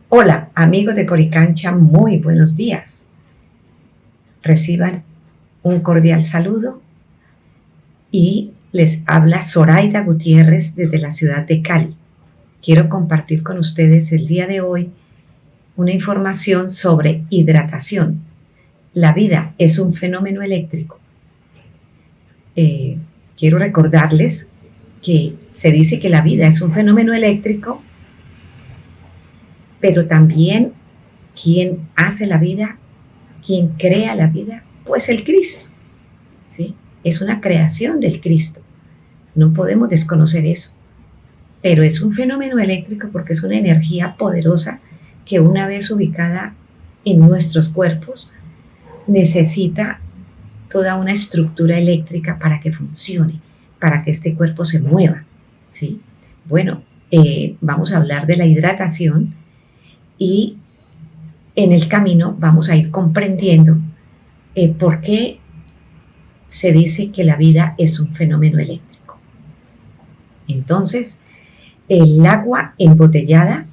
Hola, amigos de Coricancha, muy buenos días. Reciban un cordial saludo y les habla Zoraida Gutiérrez desde la ciudad de Cali. Quiero compartir con ustedes el día de hoy una información sobre hidratación. La vida es un fenómeno eléctrico. Quiero recordarles que se dice que la vida es un fenómeno eléctrico, pero también quien hace la vida, quien crea la vida, pues el Cristo. ¿Sí? Es una creación del Cristo. No podemos desconocer eso. Pero es un fenómeno eléctrico porque es una energía poderosa que una vez ubicada en nuestros cuerpos necesita toda una estructura eléctrica para que funcione, para que este cuerpo se mueva. ¿Sí? Bueno, vamos a hablar de la hidratación y en el camino vamos a ir comprendiendo por qué se dice que la vida es un fenómeno eléctrico. Entonces, el agua embotellada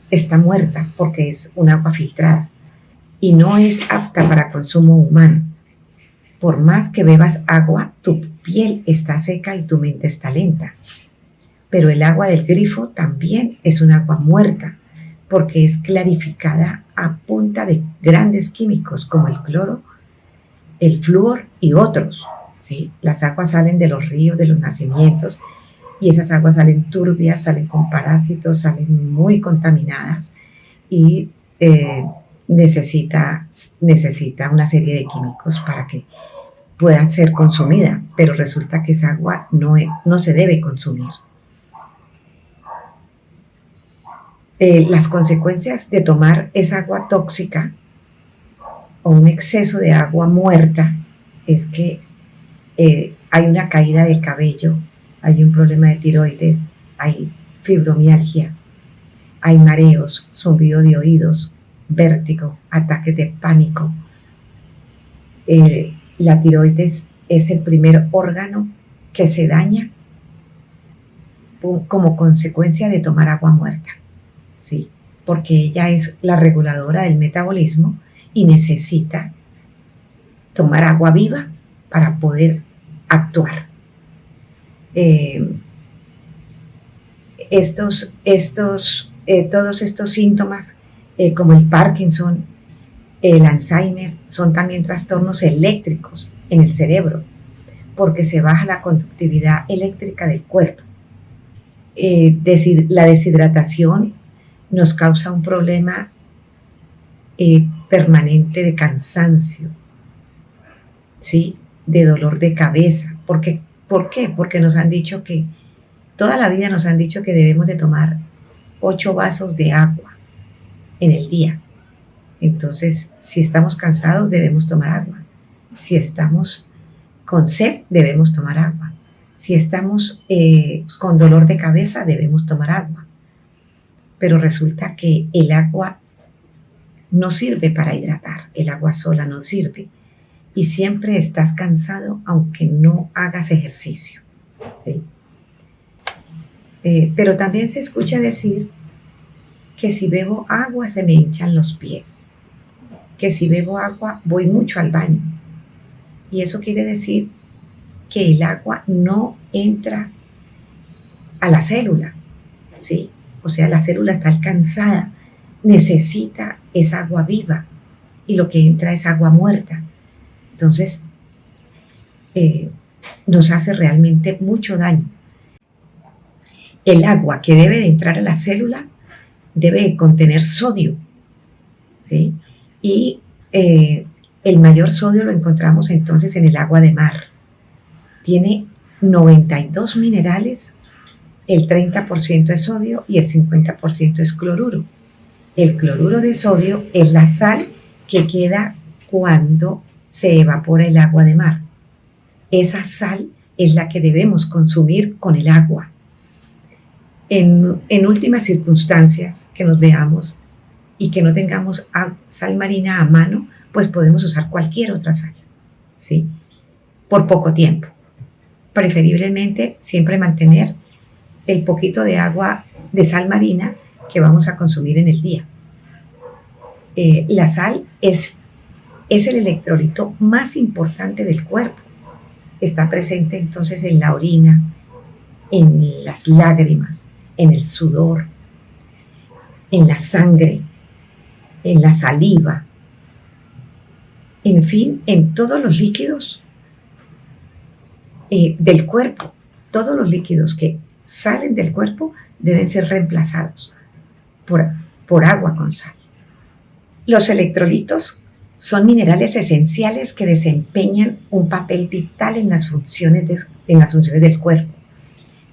está muerta porque es un agua filtrada y no es apta para consumo humano. Por más que bebas agua, tu piel está seca y tu mente está lenta. Pero el agua del grifo también es un agua muerta porque es clarificada a punta de grandes químicos como el cloro, el flúor y otros. ¿Sí? Las aguas salen de los ríos, de los nacimientos, y esas aguas salen turbias, salen con parásitos, salen muy contaminadas y necesita una serie de químicos para que pueda ser consumida, pero resulta que esa agua no se debe consumir. Las consecuencias de tomar esa agua tóxica o un exceso de agua muerta es que hay una caída del cabello, hay un problema de tiroides, hay fibromialgia, hay mareos, zumbido de oídos, vértigo, ataques de pánico. La tiroides es el primer órgano que se daña como consecuencia de tomar agua muerta, ¿sí? Porque ella es la reguladora del metabolismo y necesita tomar agua viva para poder actuar. Todos estos síntomas, como el Parkinson, el Alzheimer, son también trastornos eléctricos en el cerebro, porque se baja la conductividad eléctrica del cuerpo. La deshidratación nos causa un problema permanente de cansancio, ¿sí? De dolor de cabeza. ¿Por qué? Porque nos han dicho que, toda la vida nos han dicho que debemos de tomar 8 vasos de agua en el día. Entonces, si estamos cansados, debemos tomar agua. Si estamos con sed, debemos tomar agua. Si estamos con dolor de cabeza, debemos tomar agua. Pero resulta que el agua no sirve para hidratar, el agua sola no sirve. Y siempre estás cansado aunque no hagas ejercicio, ¿sí? Pero también se escucha decir que si bebo agua se me hinchan los pies, que si bebo agua voy mucho al baño. Y eso quiere decir que el agua no entra a la célula, ¿sí? O sea, la célula está cansada, necesita esa agua viva y lo que entra es agua muerta. Entonces, nos hace realmente mucho daño. El agua que debe de entrar a la célula debe contener sodio, ¿sí? Y el mayor sodio lo encontramos entonces en el agua de mar. Tiene 92 minerales, el 30% es sodio y el 50% es cloruro. El cloruro de sodio es la sal que queda cuando se evapora el agua de mar. Esa sal es la que debemos consumir con el agua. En últimas circunstancias que nos veamos y que no tengamos sal marina a mano, pues podemos usar cualquier otra sal, ¿sí? Por poco tiempo. Preferiblemente siempre mantener el poquito de agua de sal marina que vamos a consumir en el día. La sal es el electrolito más importante del cuerpo. Está presente entonces en la orina, en las lágrimas, en el sudor, en la sangre, en la saliva, en fin, en todos los líquidos del cuerpo. Todos los líquidos que salen del cuerpo deben ser reemplazados por agua con sal. Los electrolitos son minerales esenciales que desempeñan un papel vital en las funciones del cuerpo.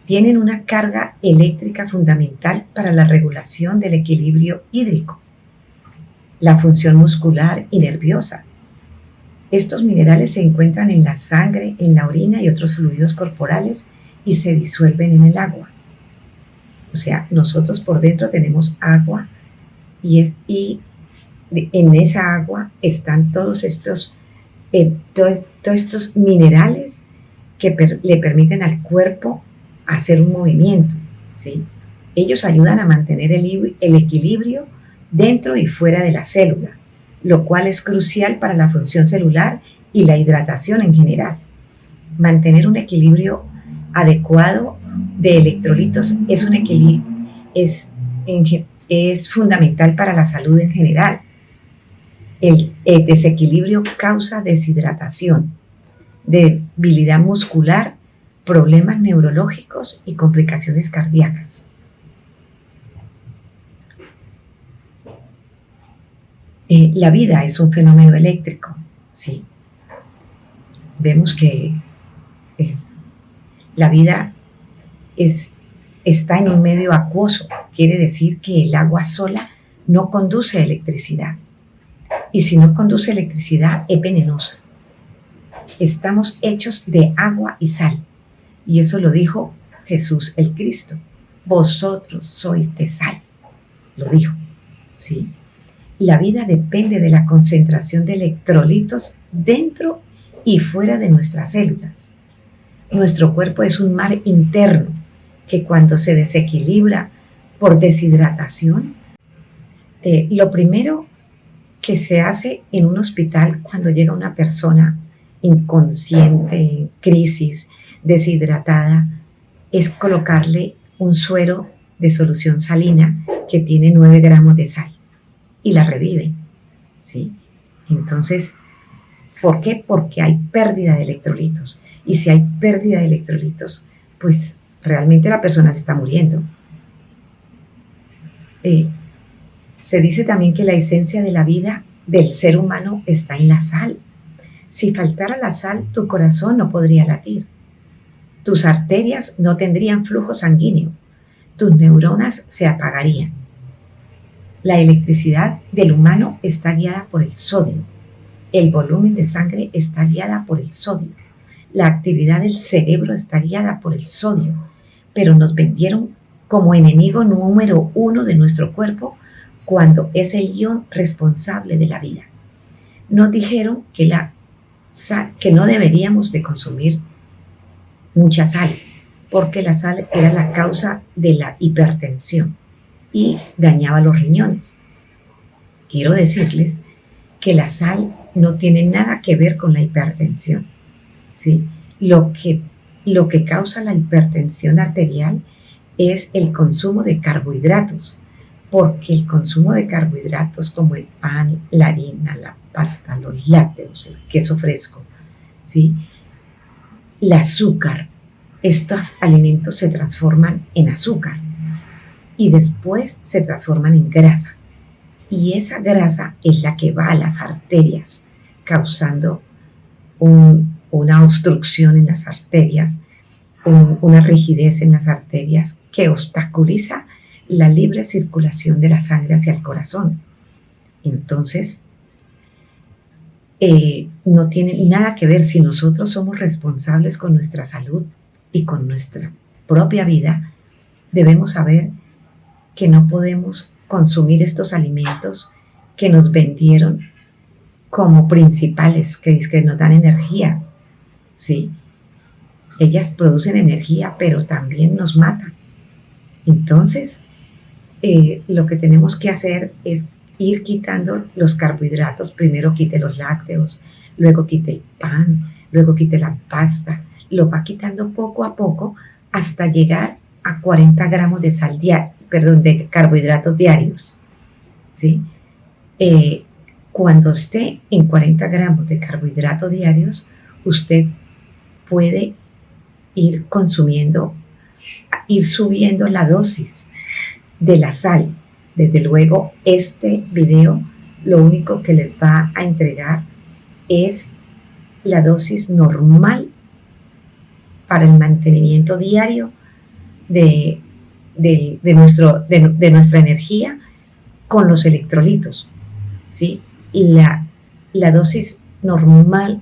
Tienen una carga eléctrica fundamental para la regulación del equilibrio hídrico, la función muscular y nerviosa. Estos minerales se encuentran en la sangre, en la orina y otros fluidos corporales y se disuelven en el agua. O sea, nosotros por dentro tenemos agua y en esa agua están todos estos minerales que le permiten al cuerpo hacer un movimiento, ¿sí? Ellos ayudan a mantener el equilibrio dentro y fuera de la célula, lo cual es crucial para la función celular y la hidratación en general. Mantener un equilibrio adecuado de electrolitos es fundamental para la salud en general. El desequilibrio causa deshidratación, debilidad muscular, problemas neurológicos y complicaciones cardíacas. La vida es un fenómeno eléctrico, ¿sí? Vemos que la vida está en un medio acuoso, quiere decir que el agua sola no conduce electricidad. Y si no conduce electricidad, es venenosa. Estamos hechos de agua y sal. Y eso lo dijo Jesús el Cristo. Vosotros sois de sal. Lo dijo, ¿sí? La vida depende de la concentración de electrolitos dentro y fuera de nuestras células. Nuestro cuerpo es un mar interno que cuando se desequilibra por deshidratación, lo primero que se hace en un hospital cuando llega una persona inconsciente, en crisis, deshidratada, es colocarle un suero de solución salina que tiene 9 gramos de sal y la reviven, ¿sí? Entonces, ¿por qué? Porque hay pérdida de electrolitos. Y si hay pérdida de electrolitos, pues realmente la persona se está muriendo. Se dice también que la esencia de la vida del ser humano está en la sal. Si faltara la sal, tu corazón no podría latir. Tus arterias no tendrían flujo sanguíneo. Tus neuronas se apagarían. La electricidad del humano está guiada por el sodio. El volumen de sangre está guiada por el sodio. La actividad del cerebro está guiada por el sodio. Pero nos vendieron como enemigo número 1 de nuestro cuerpo cuando es el ion responsable de la vida. Nos dijeron que no deberíamos de consumir mucha sal, porque la sal era la causa de la hipertensión y dañaba los riñones. Quiero decirles que la sal no tiene nada que ver con la hipertensión, ¿sí? Lo que causa la hipertensión arterial es el consumo de carbohidratos, porque el consumo de carbohidratos como el pan, la harina, la pasta, los lácteos, el queso fresco, ¿sí? El azúcar, estos alimentos se transforman en azúcar y después se transforman en grasa. Y esa grasa es la que va a las arterias, causando una obstrucción en las arterias, una rigidez en las arterias que obstaculiza la libre circulación de la sangre hacia el corazón. Entonces, no tiene nada que ver si nosotros somos responsables con nuestra salud y con nuestra propia vida. Debemos saber que no podemos consumir estos alimentos que nos vendieron como principales, que nos dan energía, ¿sí? Ellas producen energía, pero también nos matan. Entonces, lo que tenemos que hacer es ir quitando los carbohidratos. Primero quite los lácteos, luego quite el pan, luego quite la pasta. Lo va quitando poco a poco hasta llegar a 40 gramos de de carbohidratos diarios, ¿sí? Cuando esté en 40 gramos de carbohidratos diarios, usted puede ir consumiendo, ir subiendo la dosis de la sal. Desde luego, este video lo único que les va a entregar es la dosis normal para el mantenimiento diario de nuestra energía con los electrolitos, ¿sí? La dosis normal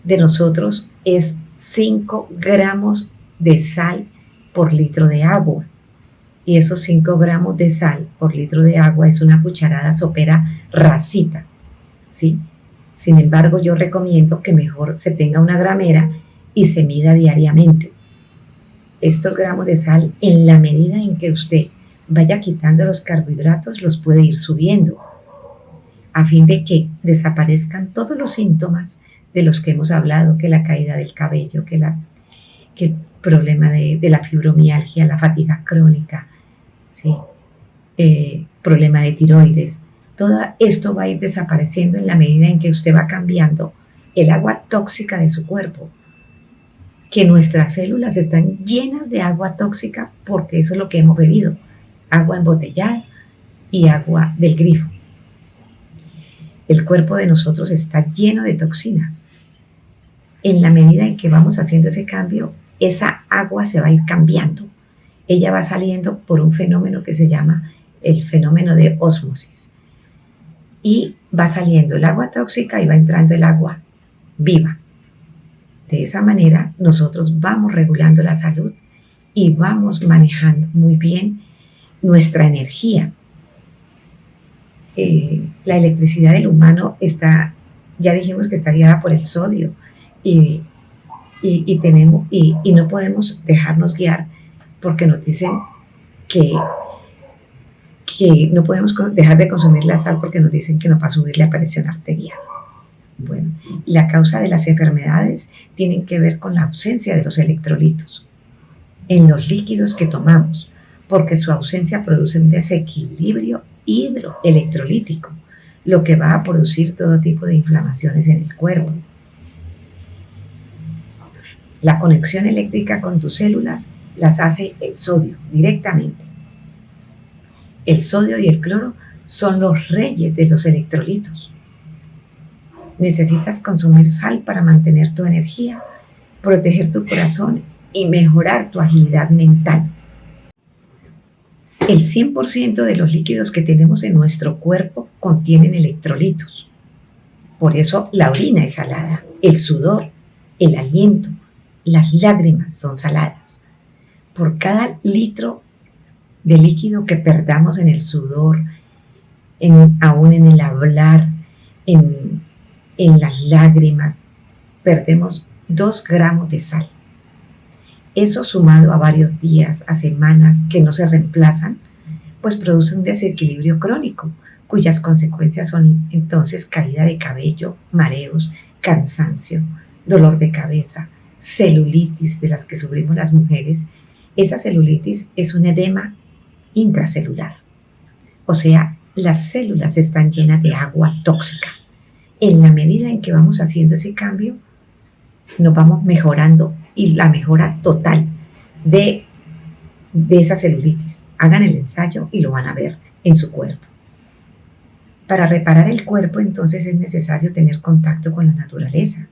de nosotros es 5 gramos de sal por litro de agua. Y esos 5 gramos de sal por litro de agua es una cucharada sopera rasita, ¿sí? Sin embargo, yo recomiendo que mejor se tenga una gramera y se mida diariamente. Estos gramos de sal, en la medida en que usted vaya quitando los carbohidratos, los puede ir subiendo, a fin de que desaparezcan todos los síntomas de los que hemos hablado, que la caída del cabello, que el problema de la fibromialgia, la fatiga crónica, ¿sí? Problema de tiroides. Todo esto va a ir desapareciendo en la medida en que usted va cambiando el agua tóxica de su cuerpo, que nuestras células están llenas de agua tóxica porque eso es lo que hemos bebido, agua embotellada y agua del grifo. El cuerpo de nosotros está lleno de toxinas. En la medida en que vamos haciendo ese cambio, esa agua se va a ir cambiando. Ella va saliendo por un fenómeno que se llama el fenómeno de ósmosis. Y va saliendo el agua tóxica y va entrando el agua viva. De esa manera nosotros vamos regulando la salud y vamos manejando muy bien nuestra energía. La electricidad del humano ya dijimos que está guiada por el sodio y no podemos dejarnos guiar porque nos dicen que no podemos dejar de consumir la sal porque nos dicen que nos va a subir la presión arterial. Bueno, la causa de las enfermedades tienen que ver con la ausencia de los electrolitos en los líquidos que tomamos, porque su ausencia produce un desequilibrio hidroelectrolítico, lo que va a producir todo tipo de inflamaciones en el cuerpo. La conexión eléctrica con tus células las hace el sodio directamente. El sodio y el cloro son los reyes de los electrolitos. Necesitas consumir sal para mantener tu energía, proteger tu corazón y mejorar tu agilidad mental. El 100% de los líquidos que tenemos en nuestro cuerpo contienen electrolitos. Por eso la orina es salada, el sudor, el aliento, las lágrimas son saladas. Por cada litro de líquido que perdamos en el sudor, aún en el hablar, en las lágrimas, perdemos 2 gramos de sal. Eso sumado a varios días, a semanas que no se reemplazan, pues produce un desequilibrio crónico, cuyas consecuencias son entonces caída de cabello, mareos, cansancio, dolor de cabeza, celulitis de las que sufrimos las mujeres. Esa celulitis es un edema intracelular, o sea, las células están llenas de agua tóxica. En la medida en que vamos haciendo ese cambio, nos vamos mejorando y la mejora total de esa celulitis. Hagan el ensayo y lo van a ver en su cuerpo. Para reparar el cuerpo, entonces, es necesario tener contacto con la naturaleza,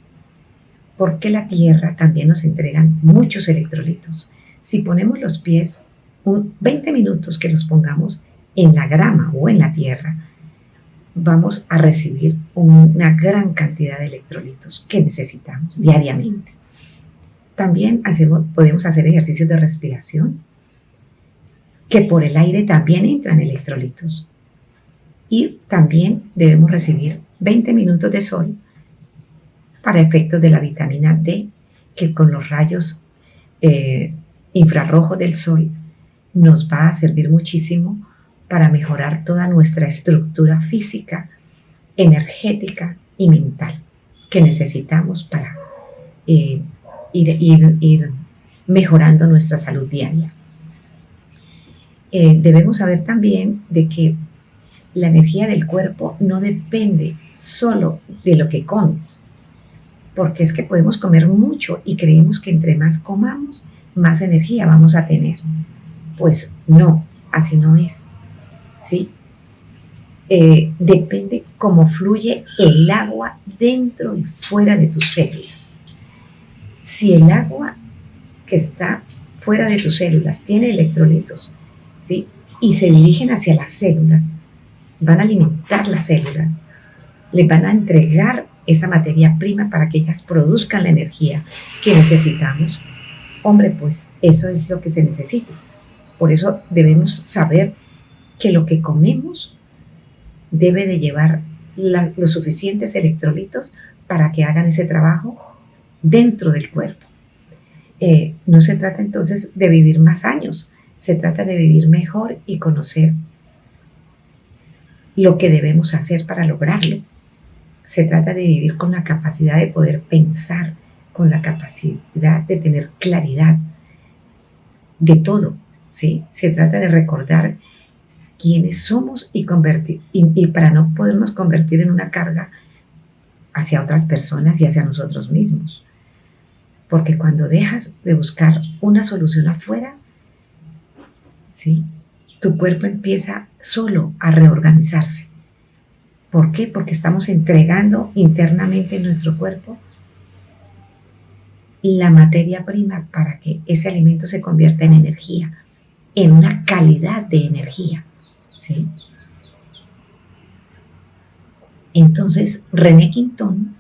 porque la tierra también nos entrega muchos electrolitos. Si ponemos los pies 20 minutos que los pongamos en la grama o en la tierra, vamos a recibir una gran cantidad de electrolitos que necesitamos diariamente. También podemos hacer ejercicios de respiración, que por el aire también entran electrolitos. Y también debemos recibir 20 minutos de sol para efectos de la vitamina D, que con los rayos infrarrojos del sol nos va a servir muchísimo para mejorar toda nuestra estructura física, energética y mental que necesitamos para ir mejorando nuestra salud diaria. Debemos saber también de que la energía del cuerpo no depende solo de lo que comes, porque es que podemos comer mucho y creemos que entre más comamos, más energía vamos a tener. Pues no, así no es, ¿sí? Depende cómo fluye el agua dentro y fuera de tus células. Si el agua que está fuera de tus células tiene electrolitos, ¿sí?, y se dirigen hacia las células, van a alimentar las células, les van a entregar esa materia prima para que ellas produzcan la energía que necesitamos. Hombre, pues eso es lo que se necesita. Por eso debemos saber que lo que comemos debe de llevar los suficientes electrolitos para que hagan ese trabajo dentro del cuerpo. No se trata entonces de vivir más años, se trata de vivir mejor y conocer lo que debemos hacer para lograrlo. Se trata de vivir con la capacidad de poder pensar, con la capacidad de tener claridad de todo, ¿sí? Se trata de recordar quiénes somos y para no podernos convertir en una carga hacia otras personas y hacia nosotros mismos. Porque cuando dejas de buscar una solución afuera, ¿sí?, tu cuerpo empieza solo a reorganizarse. ¿Por qué? Porque estamos entregando internamente en nuestro cuerpo la materia prima para que ese alimento se convierta en energía, en una calidad de energía, ¿sí? Entonces, René Quinton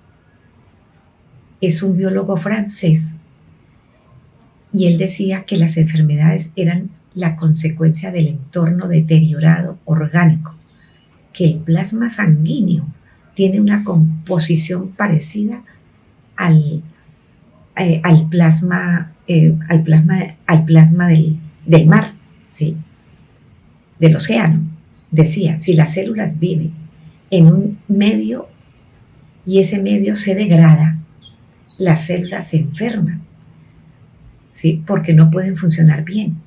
es un biólogo francés y él decía que las enfermedades eran la consecuencia del entorno deteriorado orgánico, que el plasma sanguíneo tiene una composición parecida al plasma del mar, ¿sí?, del océano. Decía, si las células viven en un medio y ese medio se degrada, las células se enferman, ¿sí?, porque no pueden funcionar bien.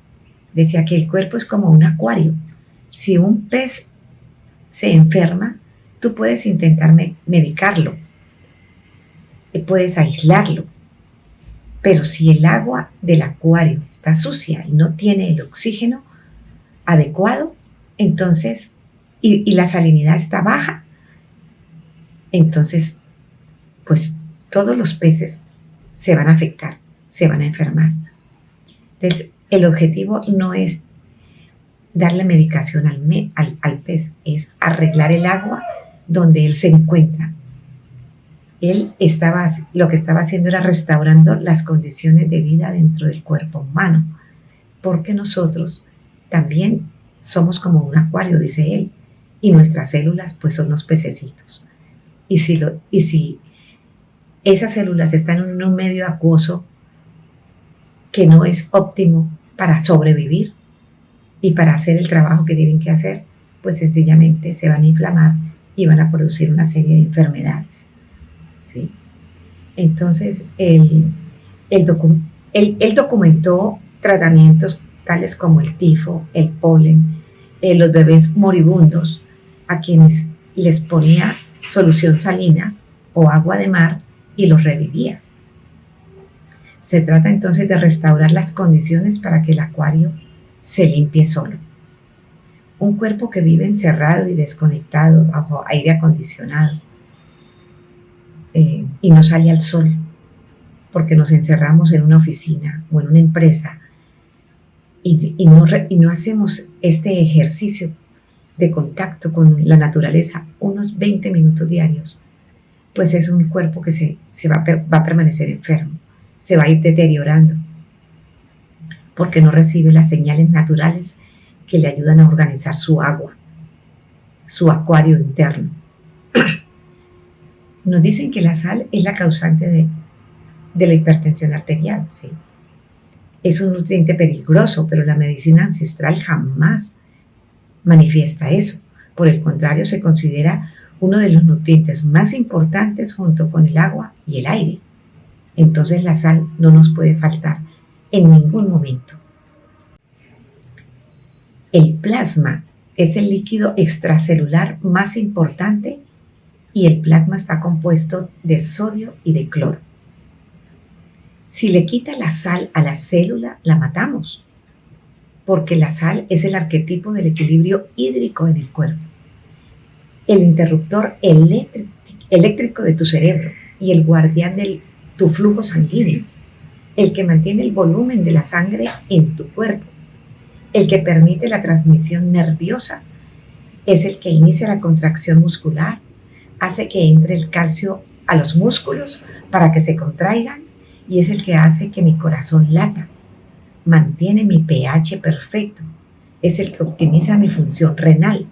Decía que el cuerpo es como un acuario. Si un pez se enferma, tú puedes intentar medicarlo, puedes aislarlo, pero si el agua del acuario está sucia y no tiene el oxígeno adecuado, entonces, y la salinidad está baja, entonces, pues todos los peces se van a afectar, se van a enfermar. Entonces, el objetivo no es darle medicación al pez, es arreglar el agua donde él se encuentra. Lo que estaba haciendo era restaurando las condiciones de vida dentro del cuerpo humano, porque nosotros también somos como un acuario, dice él, y nuestras células pues son los pececitos. Y si esas células están en un medio acuoso que no es óptimo para sobrevivir y para hacer el trabajo que tienen que hacer, pues sencillamente se van a inflamar y van a producir una serie de enfermedades, ¿sí? Entonces, él documentó tratamientos tales como el tifo, el polen, los bebés moribundos, a quienes les ponía solución salina o agua de mar y los revivía. Se trata entonces de restaurar las condiciones para que el acuario se limpie solo. Un cuerpo que vive encerrado y desconectado bajo aire acondicionado y no sale al sol porque nos encerramos en una oficina o en una empresa y no hacemos este ejercicio de contacto con la naturaleza unos 20 minutos diarios, pues es un cuerpo que va a permanecer enfermo, se va a ir deteriorando porque no recibe las señales naturales que le ayudan a organizar su agua, su acuario interno. Nos dicen que la sal es la causante de la hipertensión arterial, ¿sí? Es un nutriente peligroso, pero la medicina ancestral jamás manifiesta eso. Por el contrario, se considera uno de los nutrientes más importantes junto con el agua y el aire. Entonces la sal no nos puede faltar en ningún momento. El plasma es el líquido extracelular más importante y el plasma está compuesto de sodio y de cloro. Si le quita la sal a la célula, la matamos, porque la sal es el arquetipo del equilibrio hídrico en el cuerpo, el interruptor eléctrico de tu cerebro y el guardián de tu flujo sanguíneo, el que mantiene el volumen de la sangre en tu cuerpo, el que permite la transmisión nerviosa, es el que inicia la contracción muscular, hace que entre el calcio a los músculos para que se contraigan y es el que hace que mi corazón lata, mantiene mi pH perfecto, es el que optimiza mi función renal.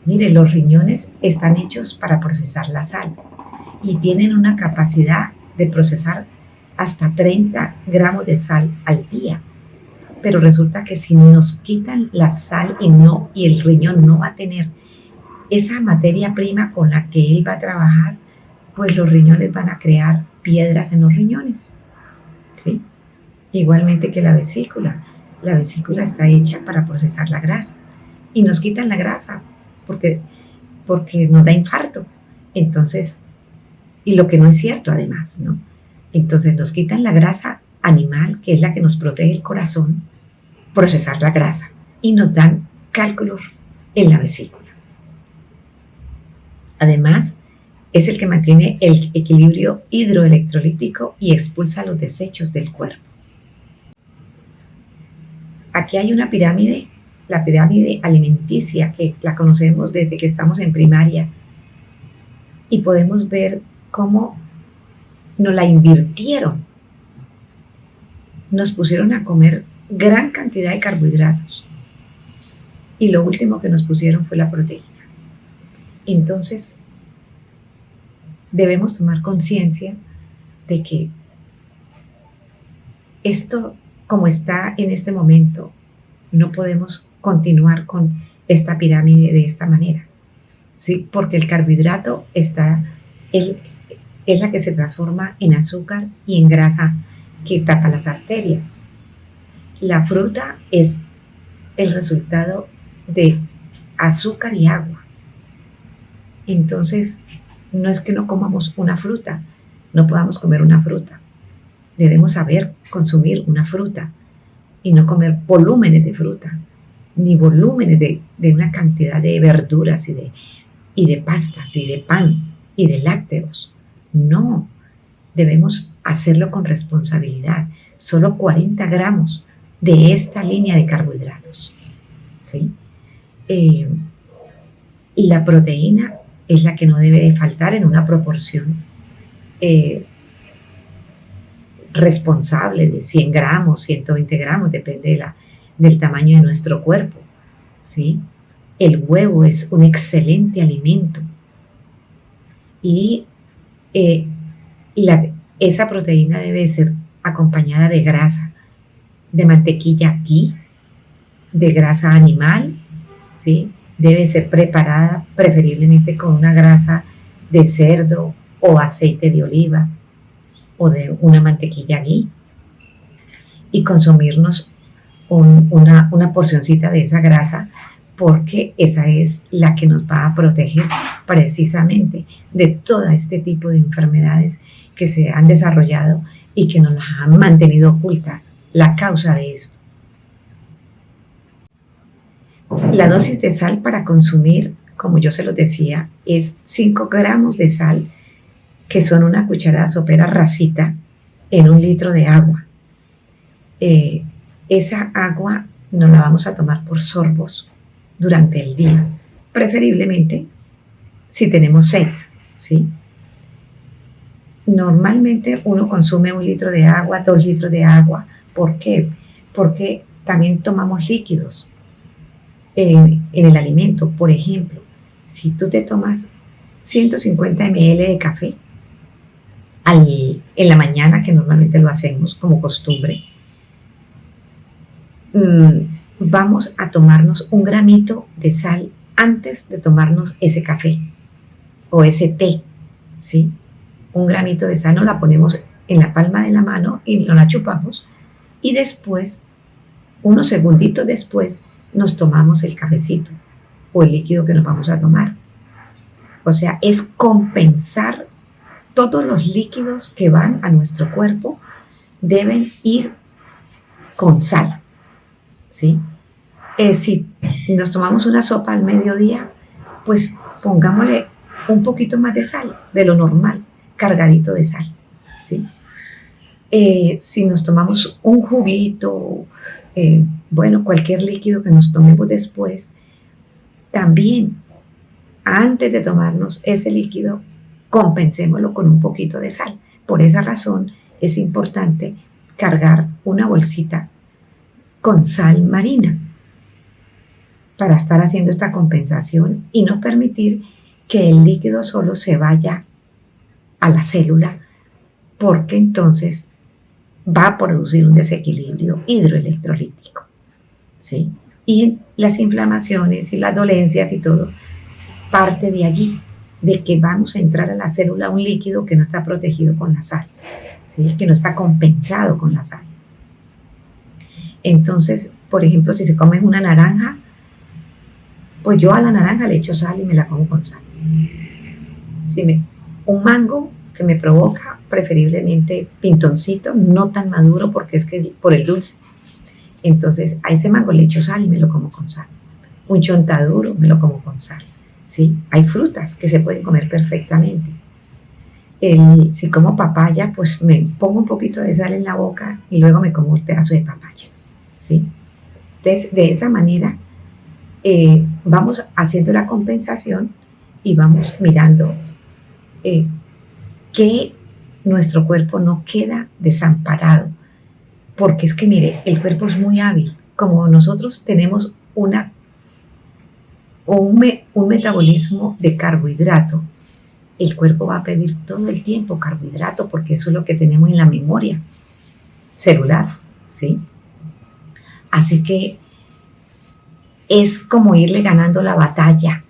Mire, los riñones están hechos para procesar la sal y tienen una capacidad de procesar hasta 30 gramos de sal al día. Pero resulta que si nos quitan la sal y el riñón no va a tener esa materia prima con la que él va a trabajar, pues los riñones van a crear piedras en los riñones, ¿sí? Igualmente que la vesícula. La vesícula está hecha para procesar la grasa y nos quitan la grasa porque nos da infarto. Entonces, y lo que no es cierto además, ¿no? Entonces nos quitan la grasa animal, que es la que nos protege el corazón, procesar la grasa, y nos dan cálculos en la vesícula. Además, es el que mantiene el equilibrio hidroelectrolítico y expulsa los desechos del cuerpo. Aquí hay una pirámide, la pirámide alimenticia, que la conocemos desde que estamos en primaria, y podemos ver cómo nos la invirtieron. Nos pusieron a comer gran cantidad de carbohidratos y lo último que nos pusieron fue la proteína. Entonces, debemos tomar conciencia de que esto, como está en este momento, no podemos continuar con esta pirámide de esta manera, ¿sí? Porque el carbohidrato es la que se transforma en azúcar y en grasa que tapa las arterias. La fruta es el resultado de azúcar y agua. Entonces, no es que no comamos una fruta, no podamos comer una fruta. Debemos saber consumir una fruta y no comer volúmenes de fruta, ni volúmenes de una cantidad de verduras y de pastas y de pan y de lácteos. No, debemos hacerlo con responsabilidad. Solo 40 gramos de esta línea de carbohidratos, ¿sí? La proteína es la que no debe de faltar en una proporción responsable de 100 gramos, 120 gramos, depende del tamaño de nuestro cuerpo, ¿sí? El huevo es un excelente alimento y esa proteína debe ser acompañada de grasa, de mantequilla ghee, de grasa animal, ¿sí? Debe ser preparada preferiblemente con una grasa de cerdo o aceite de oliva o de una mantequilla ghee y consumirnos una porcioncita de esa grasa, porque esa es la que nos va a proteger precisamente de todo este tipo de enfermedades que se han desarrollado y que nos las han mantenido ocultas, la causa de esto. La dosis de sal para consumir, como yo se los decía, es 5 gramos de sal, que son una cucharada sopera rasita en 1 litro de agua. Esa agua nos la vamos a tomar por sorbos durante el día, preferiblemente si tenemos sed, ¿sí? Normalmente uno consume 1 litro de agua, 2 litros de agua. ¿Por qué? Porque también tomamos líquidos en el alimento. Por ejemplo, si tú te tomas 150 ml de café en la mañana, que normalmente lo hacemos como costumbre, vamos a tomarnos un gramito de sal antes de tomarnos ese café o ese té, ¿sí? Un gramito de sal nos la ponemos en la palma de la mano y nos la chupamos y después, unos segunditos después, nos tomamos el cafecito o el líquido que nos vamos a tomar. O sea, es compensar todos los líquidos que van a nuestro cuerpo, deben ir con sal, ¿sí? Si nos tomamos una sopa al mediodía, pues pongámosle un poquito más de sal, de lo normal, cargadito de sal, ¿sí? Si nos tomamos un juguito, bueno, cualquier líquido que nos tomemos después, también antes de tomarnos ese líquido, compensémoslo con un poquito de sal. Por esa razón es importante cargar una bolsita con sal marina para estar haciendo esta compensación y no permitir que el líquido solo se vaya a la célula, porque entonces va a producir un desequilibrio hidroelectrolítico, ¿sí? Y las inflamaciones y las dolencias y todo parte de allí, de que vamos a entrar a la célula un líquido que no está protegido con la sal, ¿sí? Que no está compensado con la sal. Entonces, por ejemplo, si se come una naranja, pues yo a la naranja le echo sal y me la como con sal. Un mango que me provoca, preferiblemente pintoncito, no tan maduro porque es que por el dulce. Entonces a ese mango le echo sal y me lo como con sal. Un chontaduro me lo como con sal, ¿sí? Hay frutas que se pueden comer perfectamente. Si como papaya, pues me pongo un poquito de sal en la boca y luego me como un pedazo de papaya, ¿sí? Entonces, de esa manera vamos haciendo la compensación y vamos mirando que nuestro cuerpo no queda desamparado, porque es que mire, el cuerpo es muy hábil. Como nosotros tenemos un metabolismo de carbohidrato, el cuerpo va a pedir todo el tiempo carbohidrato, porque eso es lo que tenemos en la memoria celular, ¿sí? Así que es como irle ganando la batalla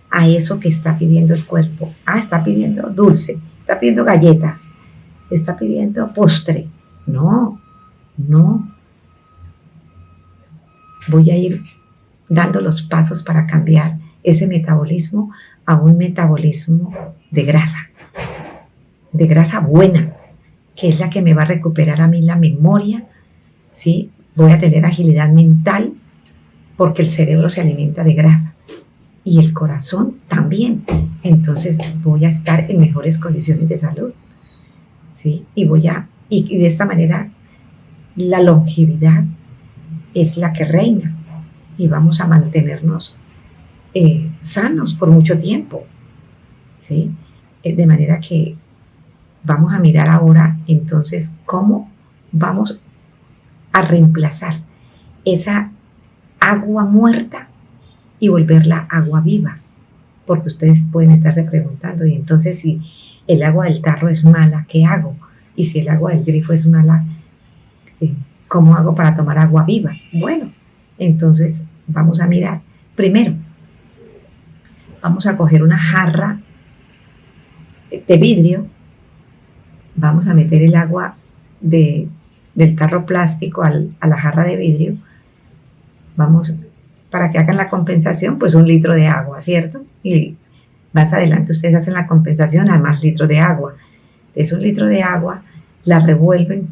a eso que está pidiendo el cuerpo. Está pidiendo dulce, está pidiendo galletas, está pidiendo postre. No. Voy a ir dando los pasos para cambiar ese metabolismo a un metabolismo de grasa buena, que es la que me va a recuperar a mí la memoria, ¿sí? Voy a tener agilidad mental porque el cerebro se alimenta de grasa y el corazón también. Entonces voy a estar en mejores condiciones de salud, ¿sí? Y de esta manera la longevidad es la que reina y vamos a mantenernos sanos por mucho tiempo, ¿sí? De manera que vamos a mirar ahora entonces cómo vamos a reemplazar esa agua muerta y volverla agua viva, porque ustedes pueden estarse preguntando, y entonces si el agua del tarro es mala, ¿qué hago? Y si el agua del grifo es mala, ¿cómo hago para tomar agua viva? Bueno, entonces vamos a mirar. Primero, vamos a coger una jarra de vidrio, vamos a meter el agua del tarro plástico a la jarra de vidrio. Vamos, para que hagan la compensación, pues 1 litro de agua, ¿cierto? Y más adelante ustedes hacen la compensación a más litros de agua. Es 1 litro de agua, la revuelven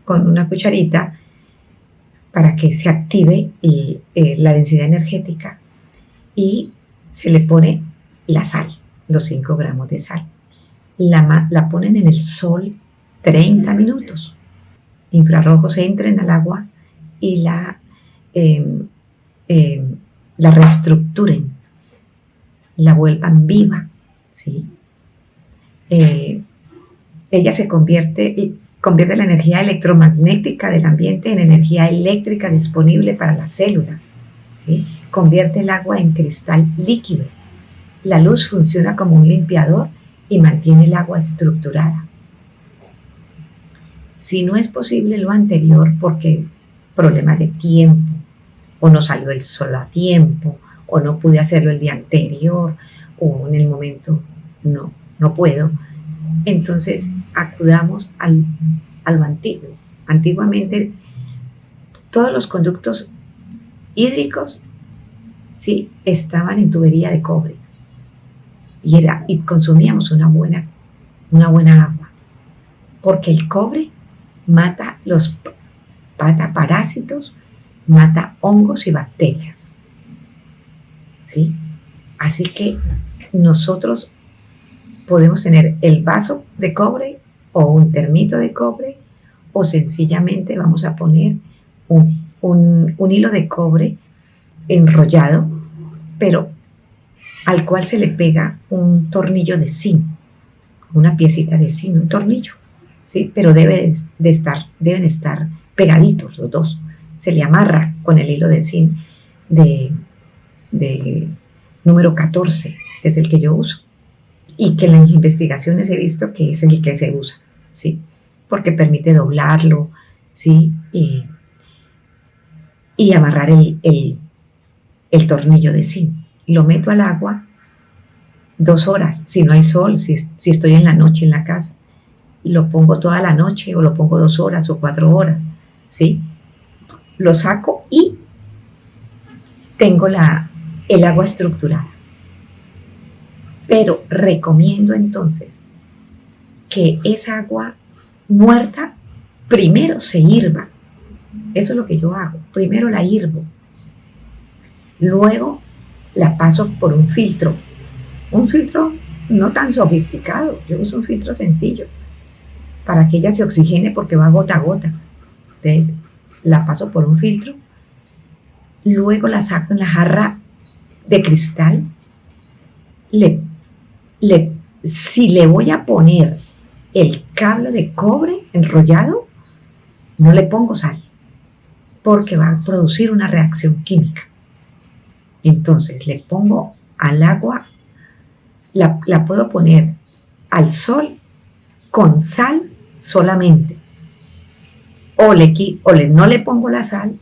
con una cucharita para que se active la densidad energética y se le pone la sal, los 5 gramos de sal. La ponen en el sol 30 minutos. Infrarrojos entren al agua y la reestructuren, la vuelvan viva, ¿sí? Ella se convierte la energía electromagnética del ambiente en energía eléctrica disponible para la célula, ¿sí? Convierte el agua en cristal líquido. La luz funciona como un limpiador y mantiene el agua estructurada. Si no es posible lo anterior, porque problemas de tiempo, o no salió el sol a tiempo, o no pude hacerlo el día anterior, o en el momento no puedo. Entonces acudamos a lo antiguo. Antiguamente todos los conductos hídricos, ¿sí?, estaban en tubería de cobre y consumíamos una buena agua, porque el cobre mata parásitos, mata hongos y bacterias, ¿sí? Así que nosotros podemos tener el vaso de cobre o un termito de cobre, o sencillamente vamos a poner un hilo de cobre enrollado, pero al cual se le pega un tornillo de zinc, una piecita de zinc, un tornillo, ¿sí? Pero deben estar pegaditos los dos. Se le amarra con el hilo de zinc de número 14, que es el que yo uso, y que en las investigaciones he visto que es el que se usa, ¿sí? Porque permite doblarlo, ¿sí? Y amarrar el tornillo de zinc. Lo meto al agua 2 horas, si no hay sol, si estoy en la noche en la casa, lo pongo toda la noche o lo pongo 2 horas o 4 horas, ¿sí? Lo saco y tengo el agua estructurada. Pero recomiendo entonces que esa agua muerta primero se hirva. Eso es lo que yo hago. Primero la hirvo. Luego la paso por un filtro. Un filtro no tan sofisticado. Yo uso un filtro sencillo para que ella se oxigene porque va gota a gota. Entonces la paso por un filtro. Luego la saco en la jarra de cristal. Si le voy a poner el cable de cobre enrollado, no le pongo sal, porque va a producir una reacción química. Entonces le pongo al agua, la puedo poner al sol con sal solamente, no le pongo la sal,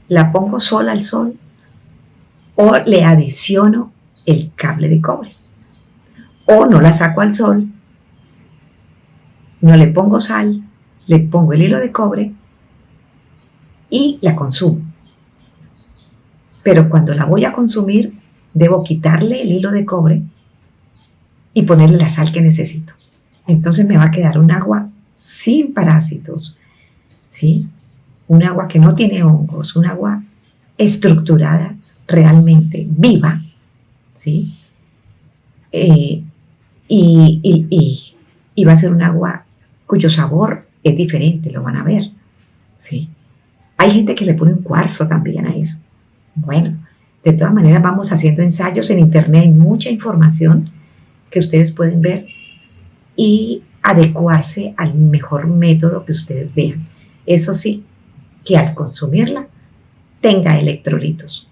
la pongo sola al sol, o le adiciono el cable de cobre, o no la saco al sol, no le pongo sal, le pongo el hilo de cobre y la consumo. Pero cuando la voy a consumir, debo quitarle el hilo de cobre y ponerle la sal que necesito. Entonces me va a quedar un agua sin parásitos, ¿sí? Un agua que no tiene hongos, un agua estructurada, realmente viva, ¿sí? Y va a ser un agua cuyo sabor es diferente, lo van a ver, ¿sí? Hay gente que le pone un cuarzo también a eso. Bueno, de todas maneras vamos haciendo ensayos en internet, hay mucha información que ustedes pueden ver y adecuarse al mejor método que ustedes vean. Eso sí, que al consumirla tenga electrolitos.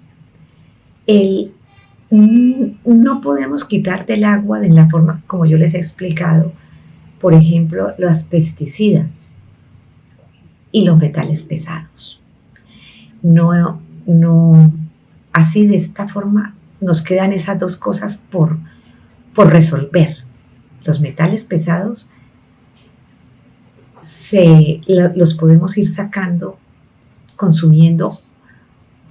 No podemos quitar del agua de la forma como yo les he explicado, por ejemplo, los pesticidas y los metales pesados. No, así de esta forma nos quedan esas dos cosas por resolver. Los metales pesados los podemos ir sacando consumiendo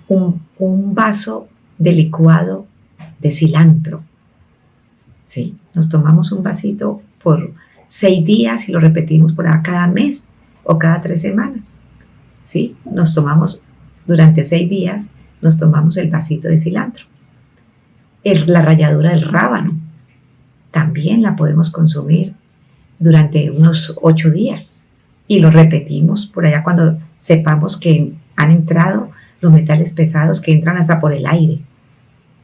un vaso de licuado de cilantro, ¿sí? Nos tomamos un vasito por 6 días y lo repetimos por cada mes o cada 3 semanas, ¿sí? Nos tomamos durante 6 días, nos tomamos el vasito de cilantro. La ralladura del rábano también la podemos consumir durante unos 8 días y lo repetimos por allá cuando sepamos que han entrado los metales pesados, que entran hasta por el aire,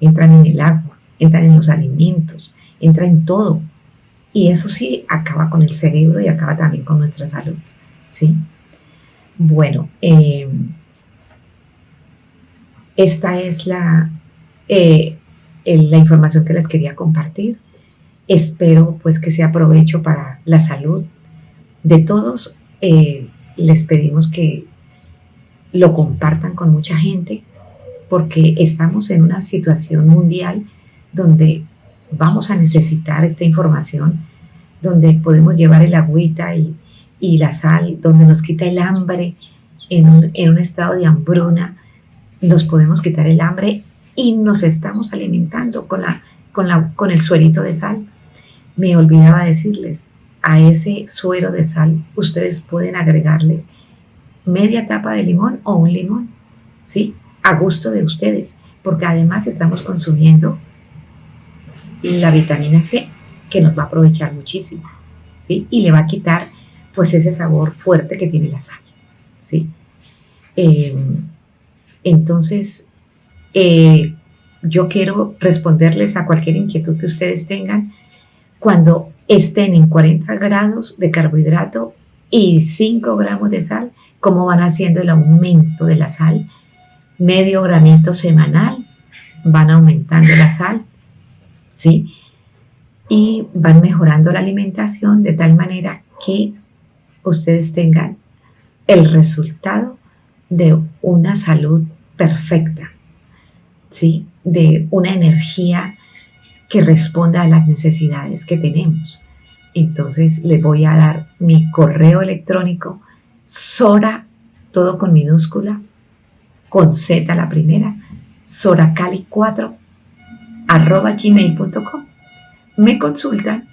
entran en el agua, entran en los alimentos, entran en todo. Y eso sí acaba con el cerebro y acaba también con nuestra salud, ¿sí? Bueno, esta es la información que les quería compartir. Espero pues que sea provecho para la salud de todos. Les pedimos que lo compartan con mucha gente porque estamos en una situación mundial donde vamos a necesitar esta información, donde podemos llevar el agüita y la sal, donde nos quita el hambre en un estado de hambruna, nos podemos quitar el hambre y nos estamos alimentando con el suerito de sal. Me olvidaba decirles, a ese suero de sal ustedes pueden agregarle media tapa de limón o un limón, ¿sí? A gusto de ustedes, porque además estamos consumiendo la vitamina C, que nos va a aprovechar muchísimo, ¿sí? Y le va a quitar, pues, ese sabor fuerte que tiene la sal, ¿sí? Entonces, yo quiero responderles a cualquier inquietud que ustedes tengan. Cuando estén en 40 grados de carbohidrato y 5 gramos de sal, ¿cómo van haciendo el aumento de la sal? Medio gramito semanal, van aumentando la sal, ¿sí? Y van mejorando la alimentación de tal manera que ustedes tengan el resultado de una salud perfecta, ¿sí? De una energía que responda a las necesidades que tenemos. Entonces les voy a dar mi correo electrónico, Sora, todo con minúscula, con Z la primera, soracali4 @gmail.com. Me consultan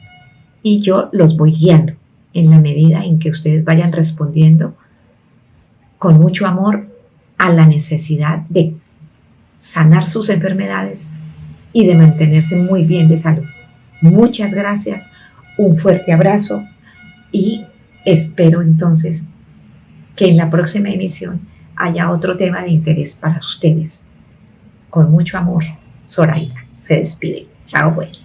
y yo los voy guiando en la medida en que ustedes vayan respondiendo con mucho amor a la necesidad de sanar sus enfermedades y de mantenerse muy bien de salud. Muchas gracias, un fuerte abrazo y espero entonces que en la próxima emisión haya otro tema de interés para ustedes. Con mucho amor, Zoraida se despide. Chao pues.